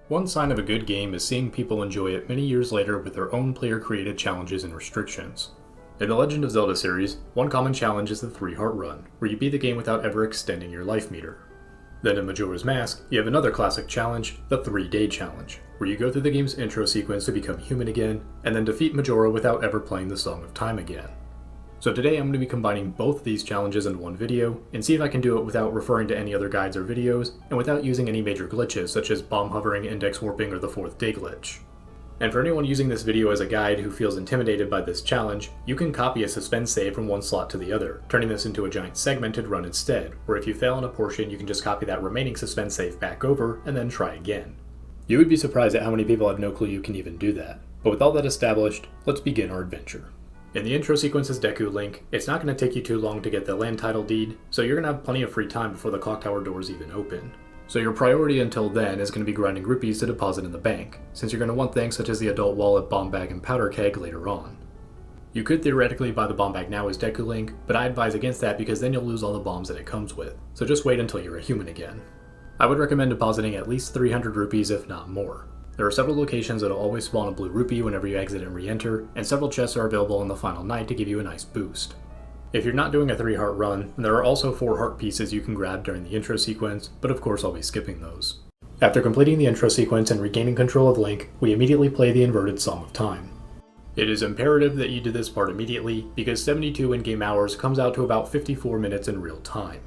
One sign of a good game is seeing people enjoy it many years later with their own player-created challenges and restrictions. In the Legend of Zelda series, one common challenge is the 3-heart run, where you beat the game without ever extending your life meter. Then in Majora's Mask, you have another classic challenge, the 3-day challenge, where you go through the game's intro sequence to become human again, and then defeat Majora without ever playing the Song of Time again. So today I'm going to be combining both these challenges into one video, and see if I can do it without referring to any other guides or videos, and without using any major glitches such as bomb hovering, index warping, or the 4th day glitch. And for anyone using this video as a guide who feels intimidated by this challenge, you can copy a suspend save from one slot to the other, turning this into a giant segmented run instead, where if you fail on a portion you can just copy that remaining suspend save back over, and then try again. You would be surprised at how many people have no clue you can even do that. But with all that established, let's begin our adventure. In the intro sequence as Deku Link, it's not going to take you too long to get the land title deed, so you're going to have plenty of free time before the clock tower doors even open. So your priority until then is going to be grinding rupees to deposit in the bank, since you're going to want things such as the adult wallet, bomb bag, and powder keg later on. You could theoretically buy the bomb bag now as Deku Link, but I advise against that because then you'll lose all the bombs that it comes with, so just wait until you're a human again. I would recommend depositing at least 300 rupees if not more. There are several locations that will always spawn a blue rupee whenever you exit and re-enter, and several chests are available on the final night to give you a nice boost. If you're not doing a 3-heart run, then there are also 4 heart pieces you can grab during the intro sequence, but of course I'll be skipping those. After completing the intro sequence and regaining control of Link, we immediately play the inverted Song of Time. It is imperative that you do this part immediately, because 72 in-game hours comes out to about 54 minutes in real time.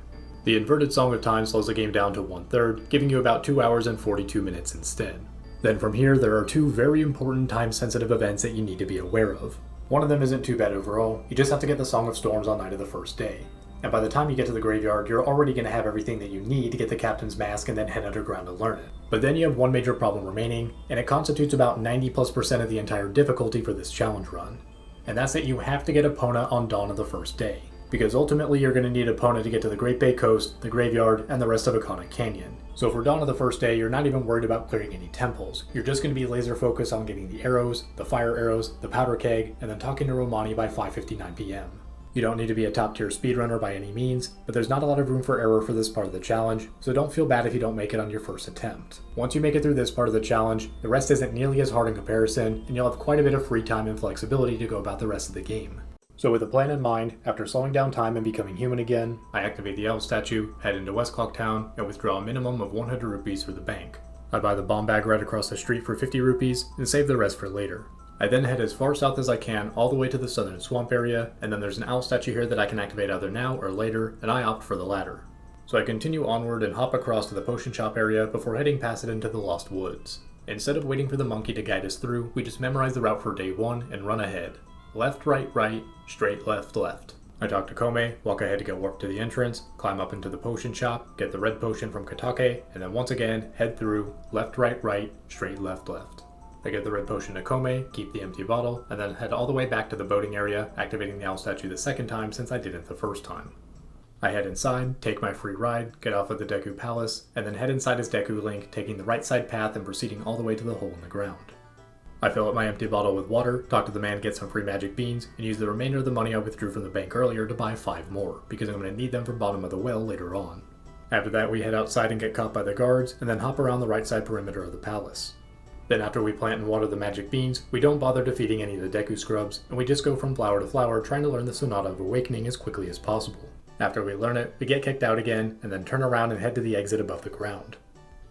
The inverted Song of Time slows the game down to 1/3, giving you about 2 hours and 42 minutes instead. Then from here, there are 2 very important time-sensitive events that you need to be aware of. One of them isn't too bad overall, you just have to get the Song of Storms on night of the first day. And by the time you get to the graveyard, you're already going to have everything that you need to get the Captain's Mask and then head underground to learn it. But then you have one major problem remaining, and it constitutes about 90+% of the entire difficulty for this challenge run. And that's that you have to get Epona on dawn of the first day. Because ultimately you're going to need Epona to get to the Great Bay Coast, the graveyard, and the rest of Ikana Canyon. So for dawn of the first day, you're not even worried about clearing any temples. You're just going to be laser focused on getting the arrows, the fire arrows, the powder keg, and then talking to Romani by 5:59 PM. You don't need to be a top tier speedrunner by any means, but there's not a lot of room for error for this part of the challenge, so don't feel bad if you don't make it on your first attempt. Once you make it through this part of the challenge, the rest isn't nearly as hard in comparison, and you'll have quite a bit of free time and flexibility to go about the rest of the game. So with a plan in mind, after slowing down time and becoming human again, I activate the elf statue, head into West Clock Town, and withdraw a minimum of 100 rupees for the bank. I buy the bomb bag right across the street for 50 rupees, and save the rest for later. I then head as far south as I can all the way to the southern swamp area, and then there's an owl statue here that I can activate either now or later, and I opt for the latter. So I continue onward and hop across to the potion shop area before heading past it into the Lost Woods. Instead of waiting for the monkey to guide us through, we just memorize the route for day 1 and run ahead. Left, right, right, straight, left, left. I talk to Kome, walk ahead to get warped to the entrance, climb up into the potion shop, get the red potion from Katake, and then once again, head through, left, right, right, straight, left, left. I get the red potion to Kome, keep the empty bottle, and then head all the way back to the boating area, activating the owl statue the second time since I didn't the first time. I head inside, take my free ride, get off at the Deku Palace, and then head inside as Deku Link, taking the right side path and proceeding all the way to the hole in the ground. I fill up my empty bottle with water, talk to the man, get some free magic beans, and use the remainder of the money I withdrew from the bank earlier to buy 5 more, because I'm going to need them for bottom of the well later on. After that we head outside and get caught by the guards, and then hop around the right side perimeter of the palace. Then after we plant and water the magic beans, we don't bother defeating any of the Deku Scrubs, and we just go from flower to flower trying to learn the Sonata of Awakening as quickly as possible. After we learn it, we get kicked out again, and then turn around and head to the exit above the ground.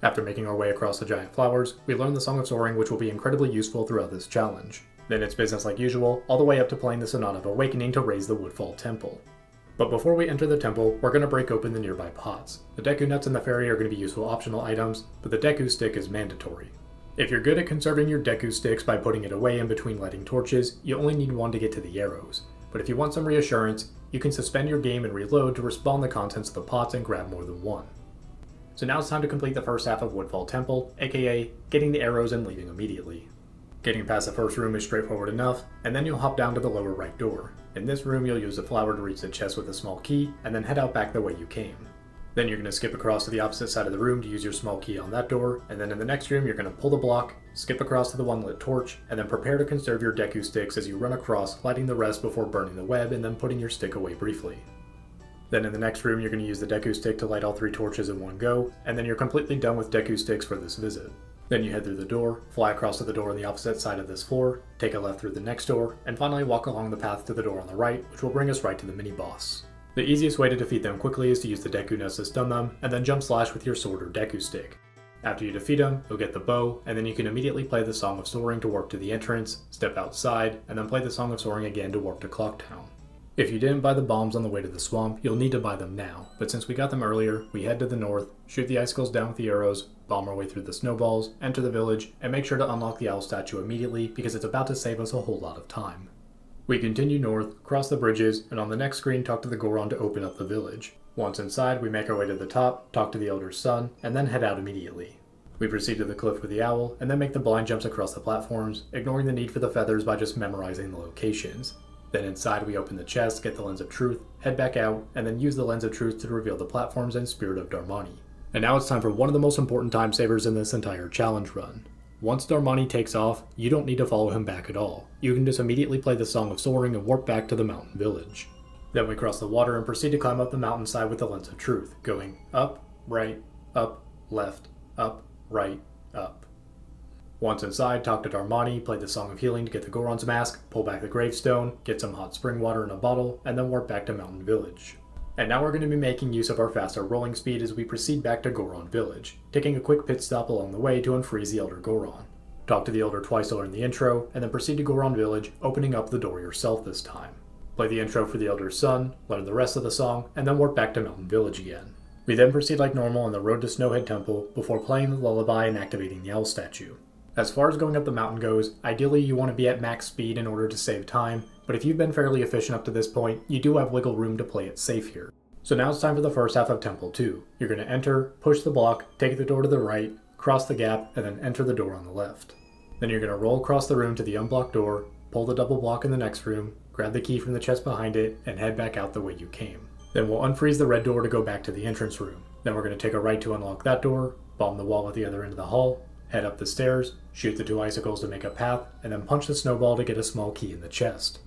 After making our way across the giant flowers, we learn the Song of Soaring, which will be incredibly useful throughout this challenge. Then it's business like usual, all the way up to playing the Sonata of Awakening to raise the Woodfall Temple. But before we enter the temple, we're going to break open the nearby pots. The Deku Nuts and the Fairy are going to be useful optional items, but the Deku Stick is mandatory. If you're good at conserving your Deku Sticks by putting it away in between lighting torches, you only need one to get to the arrows. But if you want some reassurance, you can suspend your game and reload to respawn the contents of the pots and grab more than one. So now it's time to complete the first half of Woodfall Temple, aka getting the arrows and leaving immediately. Getting past the first room is straightforward enough, and then you'll hop down to the lower right door. In this room you'll use the flower to reach the chest with a small key, and then head out back the way you came. Then you're going to skip across to the opposite side of the room to use your small key on that door, and then in the next room you're going to pull the block, skip across to the one lit torch, and then prepare to conserve your Deku Sticks as you run across, lighting the rest before burning the web and then putting your stick away briefly. Then in the next room you're going to use the Deku Stick to light all 3 torches in one go, and then you're completely done with Deku Sticks for this visit. Then you head through the door, fly across to the door on the opposite side of this floor, take a left through the next door, and finally walk along the path to the door on the right, which will bring us right to the mini-boss. The easiest way to defeat them quickly is to use the Deku Nest to stun them, and then jump slash with your sword or Deku stick. After you defeat them, you'll get the bow, and then you can immediately play the Song of Soaring to warp to the entrance, step outside, and then play the Song of Soaring again to warp to Clocktown. If you didn't buy the bombs on the way to the swamp, you'll need to buy them now, but since we got them earlier, we head to the north, shoot the icicles down with the arrows, bomb our way through the snowballs, enter the village, and make sure to unlock the owl statue immediately because it's about to save us a whole lot of time. We continue north, cross the bridges, and on the next screen talk to the Goron to open up the village. Once inside, we make our way to the top, talk to the Elder's son, and then head out immediately. We proceed to the cliff with the owl, and then make the blind jumps across the platforms, ignoring the need for the feathers by just memorizing the locations. Then inside we open the chest, get the Lens of Truth, head back out, and then use the Lens of Truth to reveal the platforms and Spirit of Darmani. And now it's time for one of the most important time savers in this entire challenge run. Once Darmani takes off, you don't need to follow him back at all. You can just immediately play the Song of Soaring and warp back to the mountain village. Then we cross the water and proceed to climb up the mountainside with the Lens of Truth, going up, right, up, left, up, right, up. Once inside, talk to Darmani, play the Song of Healing to get the Goron's mask, pull back the gravestone, get some hot spring water in a bottle, and then warp back to Mountain Village. And now we're going to be making use of our faster rolling speed as we proceed back to Goron Village, taking a quick pit stop along the way to unfreeze the Elder Goron. Talk to the Elder twice to learn the intro, and then proceed to Goron Village, opening up the door yourself this time. Play the intro for the Elder's son, learn the rest of the song, and then warp back to Mountain Village again. We then proceed like normal on the road to Snowhead Temple before playing the lullaby and activating the owl statue. As far as going up the mountain goes, ideally you want to be at max speed in order to save time, but if you've been fairly efficient up to this point, you do have wiggle room to play it safe here. So now it's time for the first half of Temple 2. You're going to enter, push the block, take the door to the right, cross the gap, and then enter the door on the left. Then you're going to roll across the room to the unblocked door, pull the double block in the next room, grab the key from the chest behind it, and head back out the way you came. Then we'll unfreeze the red door to go back to the entrance room. Then we're going to take a right to unlock that door, bomb the wall at the other end of the hall, head up the stairs, shoot the 2 icicles to make a path, and then punch the snowball to get a small key in the chest.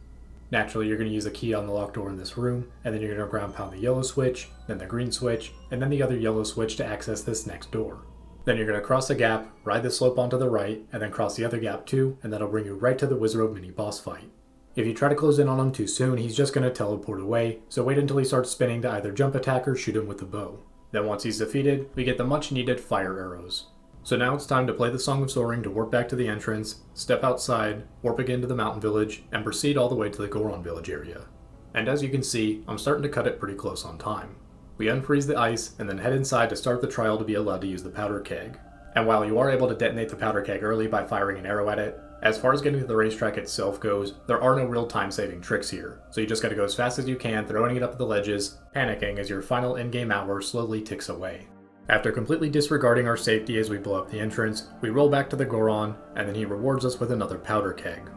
Naturally, you're going to use the key on the locked door in this room, and then you're going to ground pound the yellow switch, then the green switch, and then the other yellow switch to access this next door. Then you're going to cross the gap, ride the slope onto the right, and then cross the other gap too, and that'll bring you right to the Wizrobe mini boss fight. If you try to close in on him too soon, he's just going to teleport away, so wait until he starts spinning to either jump attack or shoot him with the bow. Then once he's defeated, we get the much needed fire arrows. So now it's time to play the Song of Soaring to warp back to the entrance, step outside, warp again to the mountain village, and proceed all the way to the Goron village area. And as you can see, I'm starting to cut it pretty close on time. We unfreeze the ice and then head inside to start the trial to be allowed to use the powder keg. And while you are able to detonate the powder keg early by firing an arrow at it, as far as getting to the racetrack itself goes, there are no real time-saving tricks here, so you just gotta go as fast as you can, throwing it up the ledges, panicking as your final in-game hour slowly ticks away. After completely disregarding our safety as we blow up the entrance, we roll back to the Goron, and then he rewards us with another powder keg.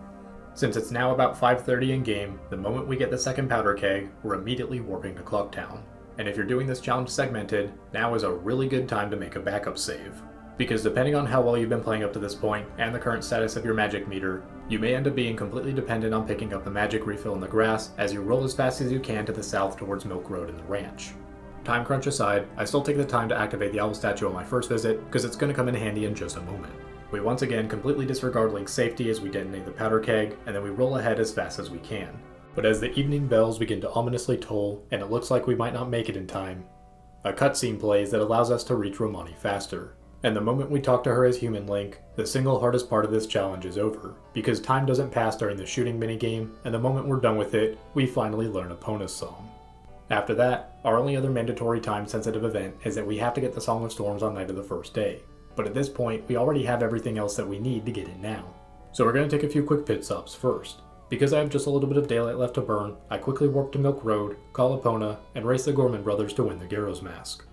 Since it's now about 5:30 in-game, the moment we get the second powder keg, we're immediately warping to Clocktown. And if you're doing this challenge segmented, now is a really good time to make a backup save. Because depending on how well you've been playing up to this point, and the current status of your magic meter, you may end up being completely dependent on picking up the magic refill in the grass as you roll as fast as you can to the south towards Milk Road and the ranch. Time crunch aside, I still take the time to activate the owl statue on my first visit, because it's going to come in handy in just a moment. We once again completely disregard Link's safety as we detonate the powder keg, and then we roll ahead as fast as we can. But as the evening bells begin to ominously toll, and it looks like we might not make it in time, a cutscene plays that allows us to reach Romani faster. And the moment we talk to her as Human Link, the single hardest part of this challenge is over, because time doesn't pass during the shooting minigame, and the moment we're done with it, we finally learn Epona's song. After that, our only other mandatory time-sensitive event is that we have to get the Song of Storms on night of the first day. But at this point, we already have everything else that we need to get it now. So we're going to take a few quick pit stops first. Because I have just a little bit of daylight left to burn, I quickly warp to Milk Road, call Epona, and race the Gorman brothers to win the Garo's mask.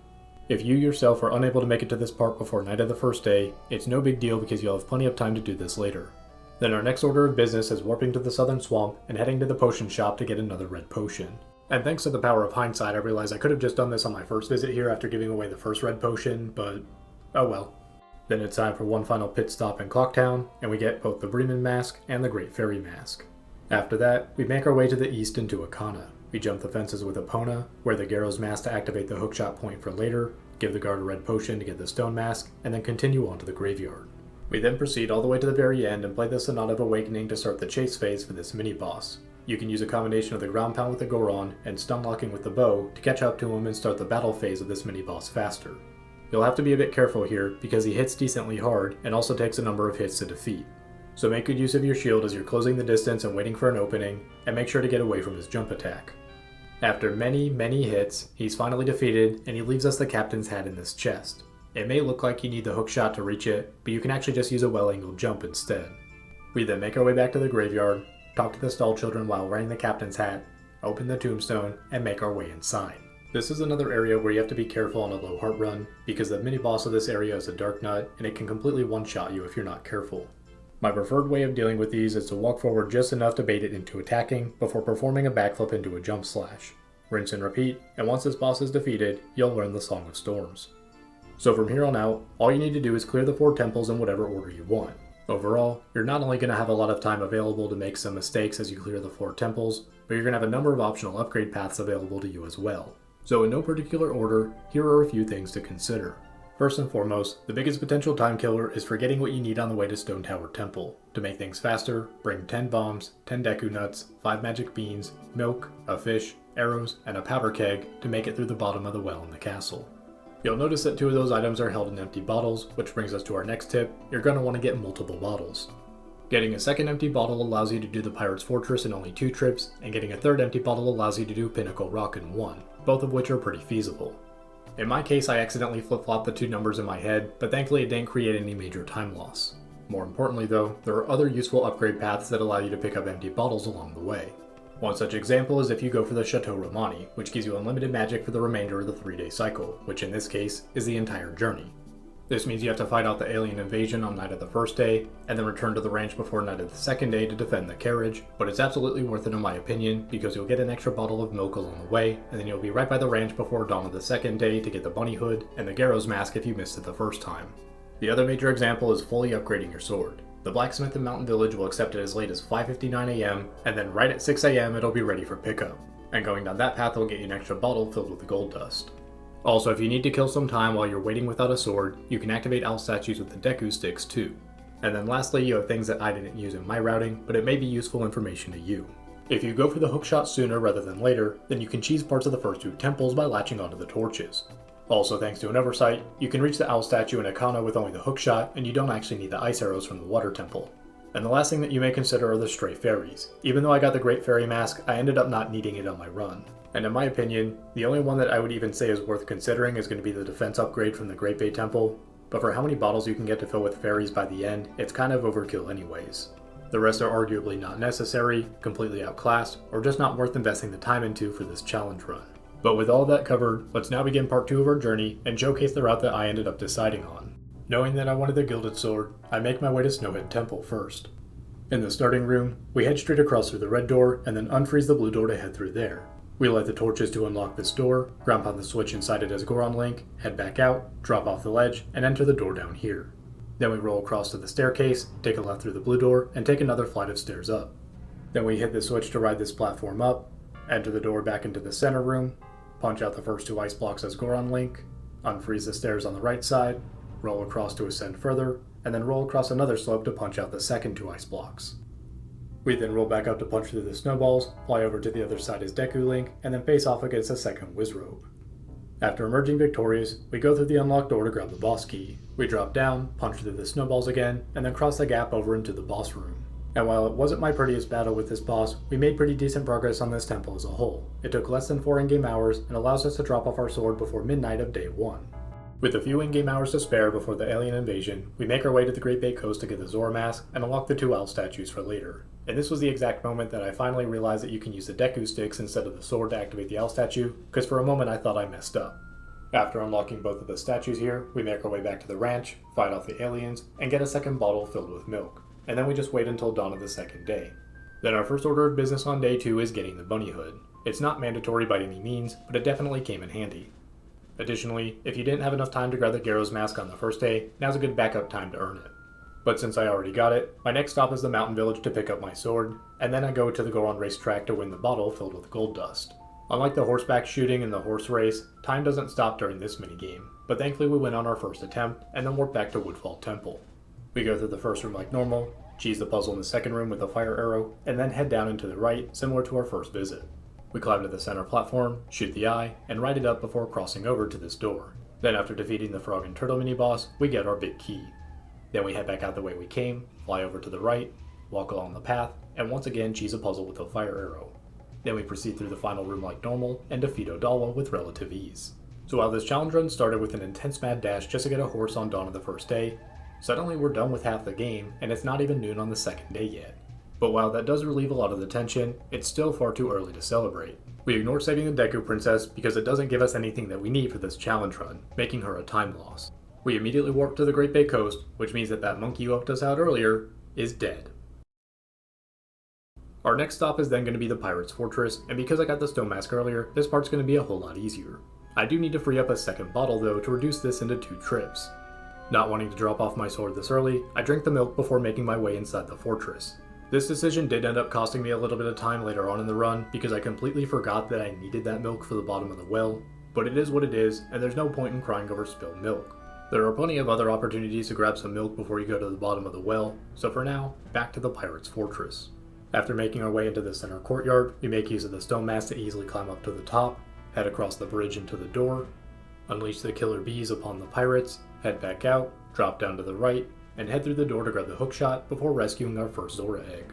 If you yourself are unable to make it to this part before night of the first day, it's no big deal because you'll have plenty of time to do this later. Then our next order of business is warping to the southern swamp and heading to the potion shop to get another red potion. And thanks to the power of hindsight, I realized I could have just done this on my first visit here after giving away the first red potion, but oh well. Then it's time for one final pit stop in Clocktown, and we get both the Bremen mask and the Great Fairy mask. After that, we make our way to the east into Ikana. We jump the fences with Epona, wear the Garo's mask to activate the hookshot point for later, give the guard a red potion to get the stone mask, and then continue on to the graveyard. We then proceed all the way to the very end and play the Sonata of Awakening to start the chase phase for this mini-boss. You can use a combination of the ground pound with the Goron and stun locking with the bow to catch up to him and start the battle phase of this mini-boss faster. You'll have to be a bit careful here because he hits decently hard and also takes a number of hits to defeat. So make good use of your shield as you're closing the distance and waiting for an opening, and make sure to get away from his jump attack. After many hits, he's finally defeated and he leaves us the captain's hat in this chest. It may look like you need the hookshot to reach it, but you can actually just use a well-angled jump instead. We then make our way back to the graveyard, talk to the stall children while wearing the captain's hat, open the tombstone, and make our way inside. This is another area where you have to be careful on a low heart run, because the mini-boss of this area is a Dark Nut, and it can completely one-shot you if you're not careful. My preferred way of dealing with these is to walk forward just enough to bait it into attacking, before performing a backflip into a jump slash. Rinse and repeat, and once this boss is defeated, you'll learn the Song of Storms. So from here on out, all you need to do is clear the 4 temples in whatever order you want. Overall, you're not only going to have a lot of time available to make some mistakes as you clear the 4 temples, but you're going to have a number of optional upgrade paths available to you as well. So in no particular order, here are a few things to consider. First and foremost, the biggest potential time killer is forgetting what you need on the way to Stone Tower Temple. To make things faster, bring 10 bombs, 10 Deku Nuts, 5 magic beans, milk, a fish, arrows, and a powder keg to make it through the bottom of the well in the castle. You'll notice that 2 of those items are held in empty bottles, which brings us to our next tip: you're going to want to get multiple bottles. Getting a second empty bottle allows you to do the Pirate's Fortress in only 2 trips, and getting a third empty bottle allows you to do Pinnacle Rock in 1, both of which are pretty feasible. In my case, I accidentally flip-flopped the 2 numbers in my head, but thankfully it didn't create any major time loss. More importantly though, there are other useful upgrade paths that allow you to pick up empty bottles along the way. One such example is if you go for the Chateau Romani, which gives you unlimited magic for the remainder of the 3-day cycle, which in this case is the entire journey. This means you have to fight out the alien invasion on night of the first day, and then return to the ranch before night of the second day to defend the carriage, but it's absolutely worth it in my opinion, because you'll get an extra bottle of milk along the way, and then you'll be right by the ranch before dawn of the second day to get the bunny hood and the Garo's mask if you missed it the first time. The other major example is fully upgrading your sword. The blacksmith in Mountain Village will accept it as late as 5:59 AM, and then right at 6 AM it'll be ready for pickup, and going down that path will get you an extra bottle filled with gold dust. Also, if you need to kill some time while you're waiting without a sword, you can activate owl statues with the Deku sticks too. And then lastly, you have things that I didn't use in my routing, but it may be useful information to you. If you go for the hookshot sooner rather than later, then you can cheese parts of the first 2 temples by latching onto the torches. Also, thanks to an oversight, you can reach the owl statue in Ikana with only the hookshot, and you don't actually need the ice arrows from the water temple. And the last thing that you may consider are the stray fairies. Even though I got the Great Fairy Mask, I ended up not needing it on my run. And in my opinion, the only one that I would even say is worth considering is going to be the defense upgrade from the Great Bay Temple, but for how many bottles you can get to fill with fairies by the end, it's kind of overkill anyways. The rest are arguably not necessary, completely outclassed, or just not worth investing the time into for this challenge run. But with all that covered, let's now begin part 2 of our journey and showcase the route that I ended up deciding on. Knowing that I wanted the Gilded Sword, I make my way to Snowhead Temple first. In the starting room, we head straight across through the red door and then unfreeze the blue door to head through there. We light the torches to unlock this door, ground pound the switch inside it as Goron Link, head back out, drop off the ledge, and enter the door down here. Then we roll across to the staircase, take a left through the blue door, and take another flight of stairs up. Then we hit the switch to ride this platform up, enter the door back into the center room, punch out the first 2 ice blocks as Goron Link, unfreeze the stairs on the right side, roll across to ascend further, and then roll across another slope to punch out the second 2 ice blocks. We then roll back up to punch through the snowballs, fly over to the other side as Deku Link, and then face off against a second Wizrobe. After emerging victorious, we go through the unlocked door to grab the boss key. We drop down, punch through the snowballs again, and then cross the gap over into the boss room. And while it wasn't my prettiest battle with this boss, we made pretty decent progress on this temple as a whole. It took less than 4 in-game hours and allows us to drop off our sword before midnight of day 1. With a few in-game hours to spare before the alien invasion, we make our way to the Great Bay Coast to get the Zora mask and unlock the 2 owl statues for later. And this was the exact moment that I finally realized that you can use the Deku sticks instead of the sword to activate the owl statue, because for a moment I thought I messed up. After unlocking both of the statues here, we make our way back to the ranch, fight off the aliens, and get a second bottle filled with milk. And then we just wait until dawn of the second day. Then our first order of business on day 2 is getting the bunny hood. It's not mandatory by any means, but it definitely came in handy. Additionally, if you didn't have enough time to grab the Garo's mask on the first day, now's a good backup time to earn it. But since I already got it, my next stop is the Mountain Village to pick up my sword, and then I go to the Goron racetrack to win the bottle filled with gold dust. Unlike the horseback shooting and the horse race, time doesn't stop during this minigame, but thankfully we win on our first attempt, and then warp back to Woodfall Temple. We go through the first room like normal, cheese the puzzle in the second room with a fire arrow, and then head down and to the right, similar to our first visit. We climb to the center platform, shoot the eye, and ride it up before crossing over to this door. Then after defeating the frog and turtle mini-boss, we get our big key. Then we head back out the way we came, fly over to the right, walk along the path, and once again cheese a puzzle with a fire arrow. Then we proceed through the final room like normal, and defeat Odawa with relative ease. So while this challenge run started with an intense mad dash just to get a horse on dawn of the first day, suddenly we're done with half the game, and it's not even noon on the second day yet. But while that does relieve a lot of the tension, it's still far too early to celebrate. We ignore saving the Deku Princess because it doesn't give us anything that we need for this challenge run, making her a time loss. We immediately warp to the Great Bay Coast, which means that monkey who helped us out earlier is dead. Our next stop is then going to be the Pirate's Fortress, and because I got the stone mask earlier, this part's going to be a whole lot easier. I do need to free up a second bottle though to reduce this into 2 trips. Not wanting to drop off my sword this early, I drink the milk before making my way inside the fortress. This decision did end up costing me a little bit of time later on in the run because I completely forgot that I needed that milk for the bottom of the well, but it is what it is, and there's no point in crying over spilled milk. There are plenty of other opportunities to grab some milk before you go to the bottom of the well, so for now, back to the Pirate's Fortress. After making our way into the center courtyard, we make use of the stone mask to easily climb up to the top, head across the bridge into the door, unleash the killer bees upon the pirates, head back out, drop down to the right, and head through the door to grab the hookshot before rescuing our first Zora egg.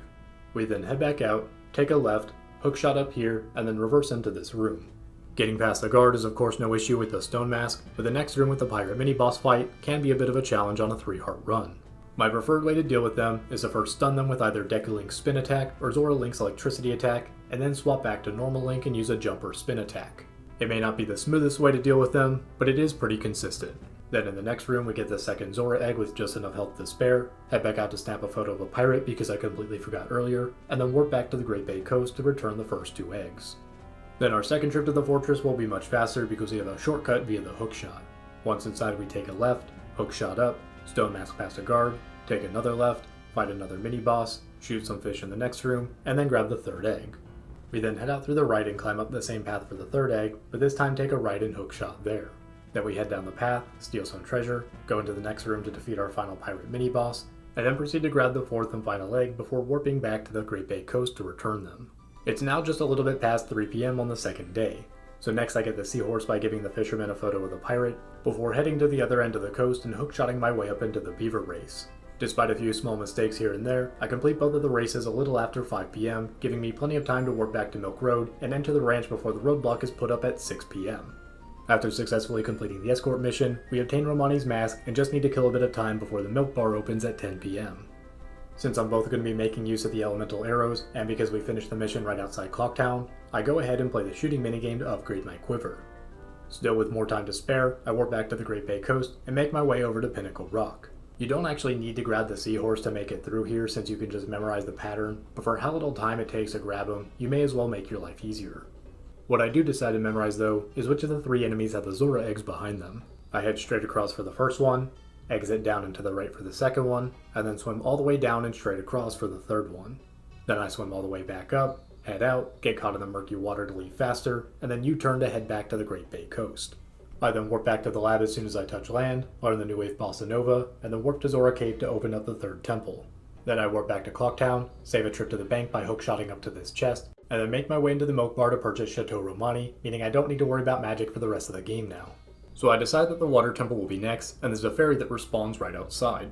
We then head back out, take a left, hookshot up here, and then reverse into this room. Getting past the guard is of course no issue with the stone mask, but the next room with the pirate mini-boss fight can be a bit of a challenge on a 3-heart run. My preferred way to deal with them is to first stun them with either Deku Link's spin attack or Zora Link's electricity attack, and then swap back to normal Link and use a jump or spin attack. It may not be the smoothest way to deal with them, but it is pretty consistent. Then in the next room we get the second Zora egg with just enough health to spare, head back out to snap a photo of a pirate because I completely forgot earlier, and then warp back to the Great Bay Coast to return the first 2 eggs. Then our second trip to the fortress will be much faster because we have a shortcut via the hookshot. Once inside we take a left, hookshot up, stone mask past a guard, take another left, fight another mini-boss, shoot some fish in the next room, and then grab the 3rd egg. We then head out through the right and climb up the same path for the 3rd egg, but this time take a right and hookshot there. Then we head down the path, steal some treasure, go into the next room to defeat our final pirate mini-boss, and then proceed to grab the 4th and final egg before warping back to the Great Bay Coast to return them. It's now just a little bit past 3 PM on the second day, so next I get the Seahorse by giving the fisherman a photo of the pirate, before heading to the other end of the coast and hookshotting my way up into the Beaver race. Despite a few small mistakes here and there, I complete both of the races a little after 5 PM, giving me plenty of time to warp back to Milk Road and enter the ranch before the roadblock is put up at 6 PM. After successfully completing the escort mission, we obtain Romani's mask and just need to kill a bit of time before the milk bar opens at 10 PM. Since I'm both going to be making use of the elemental arrows, and because we finished the mission right outside Clocktown, I go ahead and play the shooting minigame to upgrade my quiver. Still with more time to spare, I warp back to the Great Bay Coast and make my way over to Pinnacle Rock. You don't actually need to grab the Seahorse to make it through here since you can just memorize the pattern, but for how little time it takes to grab him, you may as well make your life easier. What I do decide to memorize though, is which of the 3 enemies have the Zora eggs behind them. I head straight across for the first one, exit down and to the right for the second one, and then swim all the way down and straight across for the 3rd one. Then I swim all the way back up, head out, get caught in the murky water to leave faster, and then U-turn to head back to the Great Bay Coast. I then warp back to the lab as soon as I touch land, learn the new wave Bossa Nova, and then warp to Zora Cave to open up the 3rd temple. Then I warp back to Clocktown, save a trip to the bank by hookshotting up to this chest, and then make my way into the milk bar to purchase Chateau Romani, meaning I don't need to worry about magic for the rest of the game now. So I decide that the water temple will be next, and there's a fairy that respawns right outside.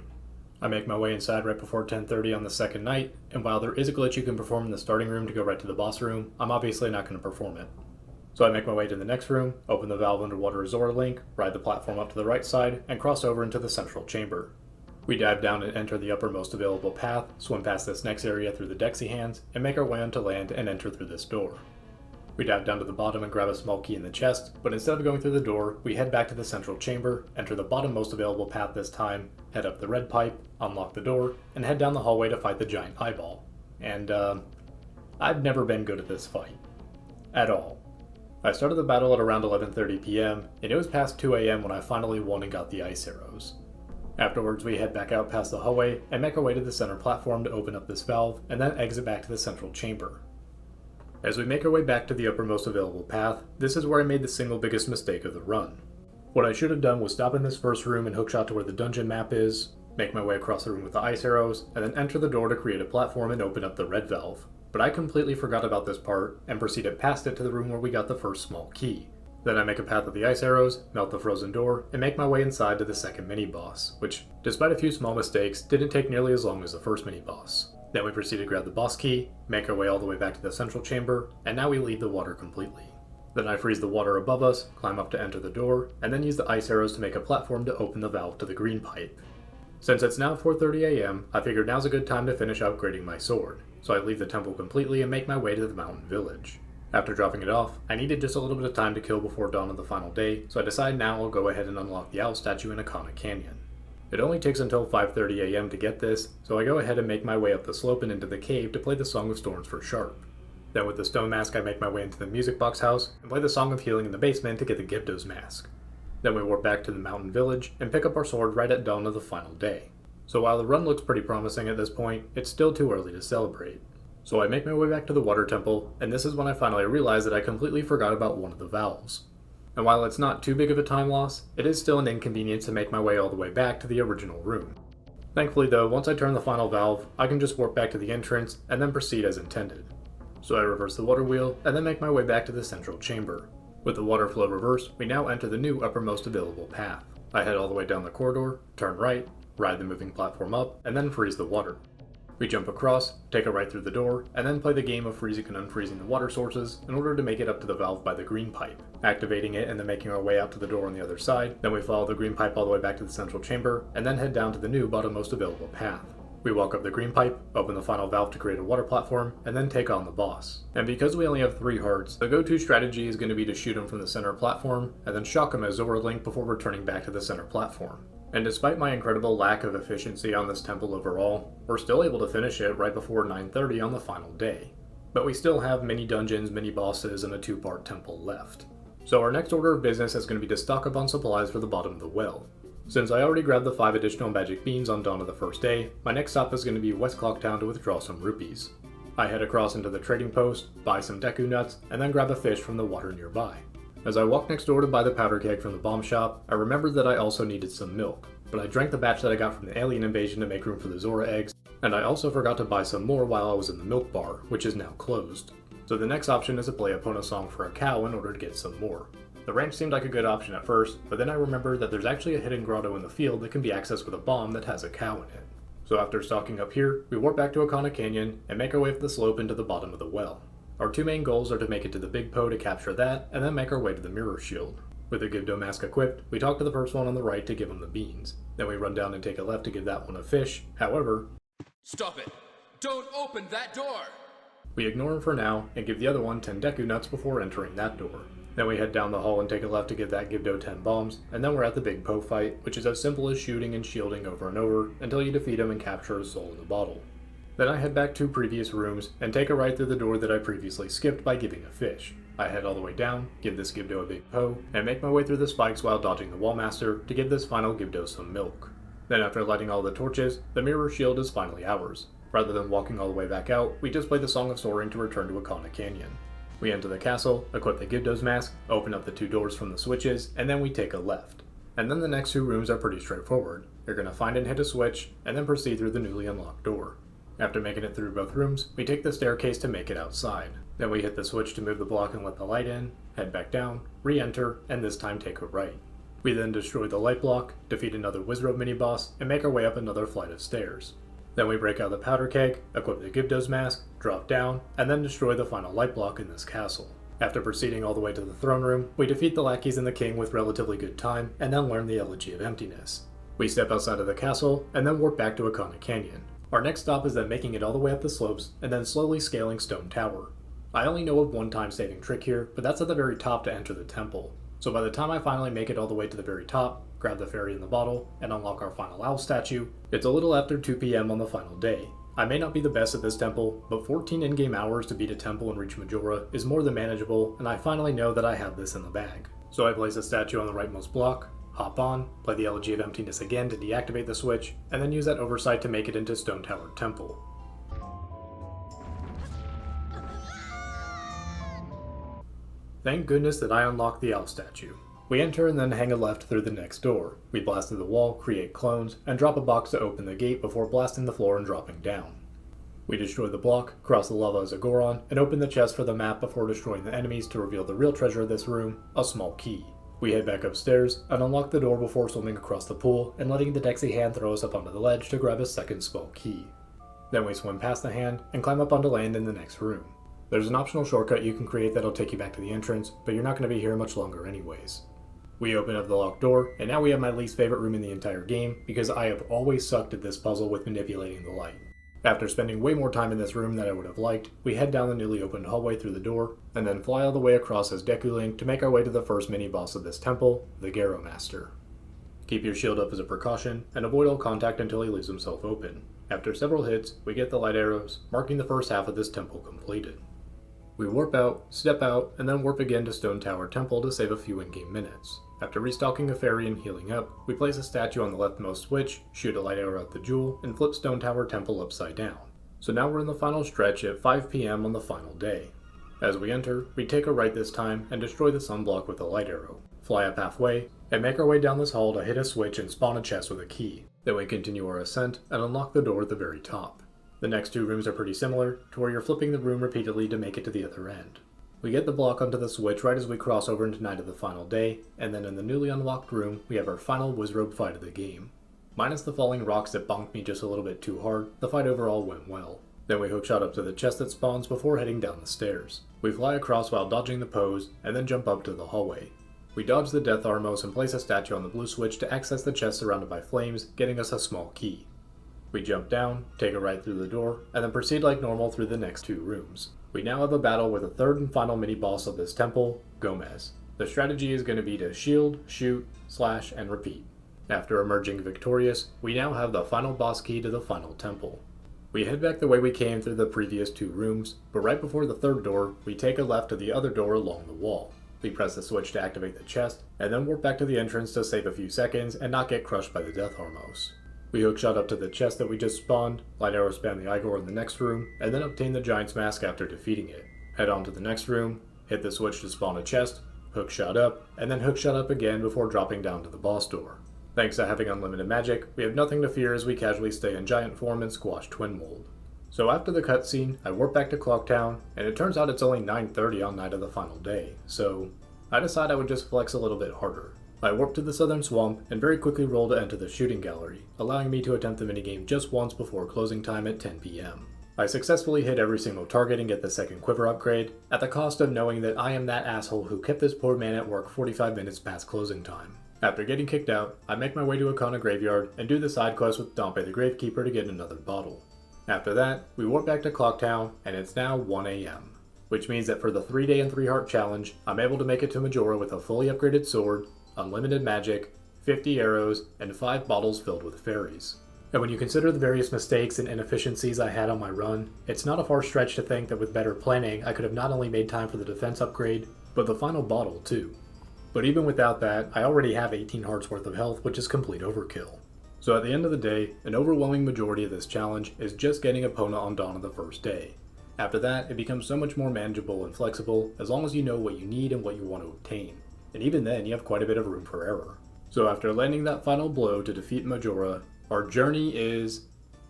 I make my way inside right before 10:30 on the second night, and while there is a glitch you can perform in the starting room to go right to the boss room, I'm obviously not going to perform it. So I make my way to the next room, open the valve underwater Zora Link, ride the platform up to the right side, and cross over into the central chamber. We dive down and enter the uppermost available path, swim past this next area through the Dexy hands, and make our way onto land and enter through this door. We dive down to the bottom and grab a small key in the chest, but instead of going through the door, we head back to the central chamber, enter the bottommost available path this time, head up the red pipe, unlock the door, and head down the hallway to fight the giant eyeball. And, I've never been good at this fight. At all. I started the battle at around 11:30 PM, and it was past 2 AM when I finally won and got the ice arrows. Afterwards, we head back out past the hallway and make our way to the center platform to open up this valve, and then exit back to the central chamber. As we make our way back to the uppermost available path, this is where I made the single biggest mistake of the run. What I should have done was stop in this first room and hookshot to where the dungeon map is, make my way across the room with the ice arrows, and then enter the door to create a platform and open up the red valve. But I completely forgot about this part and proceeded past it to the room where we got the first small key. Then I make a path with the ice arrows, melt the frozen door, and make my way inside to the second mini-boss, which, despite a few small mistakes, didn't take nearly as long as the first mini-boss. Then we proceed to grab the boss key, make our way all the way back to the central chamber, and now we leave the water completely. Then I freeze the water above us, climb up to enter the door, and then use the ice arrows to make a platform to open the valve to the green pipe. Since it's now 4:30 AM, I figured now's a good time to finish upgrading my sword, so I leave the temple completely and make my way to the mountain village. After dropping it off, I needed just a little bit of time to kill before dawn of the final day, so I decide now I'll go ahead and unlock the owl statue in Ikana Canyon. It only takes until 5:30 AM to get this, so I go ahead and make my way up the slope and into the cave to play the Song of Storms for Sharp. Then with the stone mask I make my way into the music box house and play the Song of Healing in the basement to get the Gibdo's mask. Then we warp back to the mountain village and pick up our sword right at dawn of the final day. So while the run looks pretty promising at this point, it's still too early to celebrate. So I make my way back to the water temple, and this is when I finally realize that I completely forgot about one of the valves. And while it's not too big of a time loss, it is still an inconvenience to make my way all the way back to the original room. Thankfully though, once I turn the final valve, I can just warp back to the entrance and then proceed as intended. So I reverse the water wheel and then make my way back to the central chamber. With the water flow reversed, we now enter the new uppermost available path. I head all the way down the corridor, turn right, ride the moving platform up, and then freeze the water. We jump across, take a right through the door, and then play the game of freezing and unfreezing the water sources in order to make it up to the valve by the green pipe, activating it and then making our way out to the door on the other side. Then we follow the green pipe all the way back to the central chamber, and then head down to the new bottommost available path. We walk up the green pipe, open the final valve to create a water platform, and then take on the boss. And because we only have 3 hearts, the go-to strategy is going to be to shoot him from the center platform, and then shock him as Zora Link before returning back to the center platform. And despite my incredible lack of efficiency on this temple overall, we're still able to finish it right before 9:30 on the final day. But we still have mini dungeons, mini bosses, and a 2-part temple left. So our next order of business is going to be to stock up on supplies for the bottom of the well. Since I already grabbed the 5 additional magic beans on dawn of the first day, my next stop is going to be West Clocktown to withdraw some rupees. I head across into the trading post, buy some deku nuts, and then grab a fish from the water nearby. As I walk next door to buy the powder keg from the bomb shop, I remembered that I also needed some milk, but I drank the batch that I got from the alien invasion to make room for the Zora eggs, and I also forgot to buy some more while I was in the milk bar, which is now closed. So the next option is to play a Pono song for a cow in order to get some more. The ranch seemed like a good option at first, but then I remembered that there's actually a hidden grotto in the field that can be accessed with a bomb that has a cow in it. So after stocking up here, we warp back to Ikana Canyon and make our way up the slope into the bottom of the well. Our 2 main goals are to make it to the Big Po to capture that, and then make our way to the mirror shield. With the Gibdo mask equipped, we talk to the first one on the right to give him the beans. Then we run down and take a left to give that one a fish. However, stop it! Don't open that door! We ignore him for now and give the other one 10 deku nuts before entering that door. Then we head down the hall and take a left to give that Gibdo 10 bombs, and then we're at the Big Po fight, which is as simple as shooting and shielding over and over until you defeat him and capture his soul in the bottle. Then I head back to previous rooms and take a right through the door that I previously skipped by giving a fish. I head all the way down, give this Gibdo a big po, and make my way through the spikes while dodging the Wallmaster to give this final Gibdo some milk. Then after lighting all the torches, the mirror shield is finally ours. Rather than walking all the way back out, we just play the Song of Soaring to return to Ikana Canyon. We enter the castle, equip the Gibdo's mask, open up the 2 doors from the switches, and then we take a left. And then the next 2 rooms are pretty straightforward. You're going to find and hit a switch, and then proceed through the newly unlocked door. After making it through both rooms, we take the staircase to make it outside. Then we hit the switch to move the block and let the light in, head back down, re-enter, and this time take a right. We then destroy the light block, defeat another Wizrobe mini-boss, and make our way up another flight of stairs. Then we break out the powder keg, equip the Gibdo's mask, drop down, and then destroy the final light block in this castle. After proceeding all the way to the throne room, we defeat the lackeys and the king with relatively good time, and then learn the Elegy of Emptiness. We step outside of the castle, and then warp back to Ikana Canyon. Our next stop is then making it all the way up the slopes, and then slowly scaling Stone Tower. I only know of one time-saving trick here, but that's at the very top to enter the temple. So by the time I finally make it all the way to the very top, grab the fairy in the bottle, and unlock our final owl statue, it's a little after 2 PM on the final day. I may not be the best at this temple, but 14 in-game hours to beat a temple and reach Majora is more than manageable, and I finally know that I have this in the bag. So I place a statue on the rightmost block, hop on, play the Elegy of Emptiness again to deactivate the switch, and then use that oversight to make it into Stone Tower Temple. Thank goodness that I unlocked the owl statue. We enter and then hang a left through the next door. We blast through the wall, create clones, and drop a box to open the gate before blasting the floor and dropping down. We destroy the block, cross the lava as a Goron, and open the chest for the map before destroying the enemies to reveal the real treasure of this room, a small key. We head back upstairs and unlock the door before swimming across the pool and letting the Dexy hand throw us up onto the ledge to grab a second small key. Then we swim past the hand and climb up onto land in the next room. There's an optional shortcut you can create that'll take you back to the entrance, but you're not going to be here much longer anyways. We open up the locked door, and now we have my least favorite room in the entire game because I have always sucked at this puzzle with manipulating the light. After spending way more time in this room than I would have liked, we head down the newly opened hallway through the door, and then fly all the way across as Deku Link to make our way to the first mini-boss of this temple, the Garo Master. Keep your shield up as a precaution, and avoid all contact until he leaves himself open. After several hits, we get the light arrows, marking the first half of this temple completed. We warp out, step out, and then warp again to Stone Tower Temple to save a few in-game minutes. After restocking a fairy and healing up, we place a statue on the leftmost switch, shoot a light arrow at the jewel, and flip Stone Tower Temple upside down. So now we're in the final stretch at 5 PM on the final day. As we enter, we take a right this time and destroy the sunblock with a light arrow, fly up halfway, and make our way down this hall to hit a switch and spawn a chest with a key. Then we continue our ascent and unlock the door at the very top. The next two rooms are pretty similar, to where you're flipping the room repeatedly to make it to the other end. We get the block onto the switch right as we cross over into Night of the Final Day, and then in the newly unlocked room, we have our final Wizrobe fight of the game. Minus the falling rocks that bonked me just a little bit too hard, the fight overall went well. Then we hookshot up to the chest that spawns before heading down the stairs. We fly across while dodging the pose, and then jump up to the hallway. We dodge the Death Armos and place a statue on the blue switch to access the chest surrounded by flames, getting us a small key. We jump down, take a right through the door, and then proceed like normal through the next two rooms. We now have a battle with the third and final mini-boss of this temple, Gomez. The strategy is going to be to shield, shoot, slash, and repeat. After emerging victorious, we now have the final boss key to the final temple. We head back the way we came through the previous two rooms, but right before the third door, we take a left to the other door along the wall. We press the switch to activate the chest, and then warp back to the entrance to save a few seconds and not get crushed by the Death Armos. We hookshot up to the chest that we just spawned, light arrow spam the Igor in the next room, and then obtain the Giant's Mask after defeating it. Head on to the next room, hit the switch to spawn a chest, hookshot up, and then hookshot up again before dropping down to the boss door. Thanks to having unlimited magic, we have nothing to fear as we casually stay in giant form and squash Twin Mold. So after the cutscene, I warp back to Clocktown, and it turns out it's only 9:30 on Night of the Final Day, so I decide I would just flex a little bit harder. I warp to the southern swamp and very quickly roll to enter the shooting gallery, allowing me to attempt the minigame just once before closing time at 10 PM. I successfully hit every single target and get the second Quiver upgrade, at the cost of knowing that I am that asshole who kept this poor man at work 45 minutes past closing time. After getting kicked out, I make my way to Ikana graveyard and do the side quest with Dampe the Gravekeeper to get another bottle. After that, we warp back to Clocktown, and it's now 1 AM. Which means that for the 3-day and 3-heart challenge, I'm able to make it to Majora with a fully upgraded sword, unlimited magic, 50 arrows, and 5 bottles filled with fairies. And when you consider the various mistakes and inefficiencies I had on my run, it's not a far stretch to think that with better planning, I could have not only made time for the defense upgrade, but the final bottle too. But even without that, I already have 18 hearts worth of health, which is complete overkill. So at the end of the day, an overwhelming majority of this challenge is just getting Epona on dawn of the first day. After that, it becomes so much more manageable and flexible as long as you know what you need and what you want to obtain. And even then, you have quite a bit of room for error. So after landing that final blow to defeat Majora, our journey is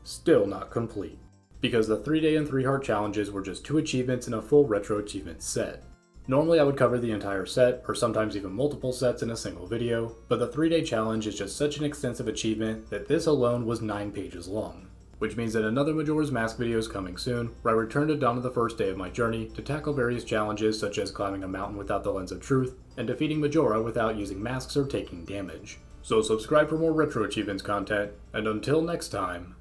still not complete. Because the 3-day and 3-heart challenges were just 2 achievements in a full Retro Achievements set. Normally I would cover the entire set, or sometimes even multiple sets in a single video, but the 3-day challenge is just such an extensive achievement that this alone was 9 pages long. Which means that another Majora's Mask video is coming soon, where I return to dawn of the first day of my journey to tackle various challenges such as climbing a mountain without the Lens of Truth, and defeating Majora without using masks or taking damage. So subscribe for more Retro Achievements content, and until next time,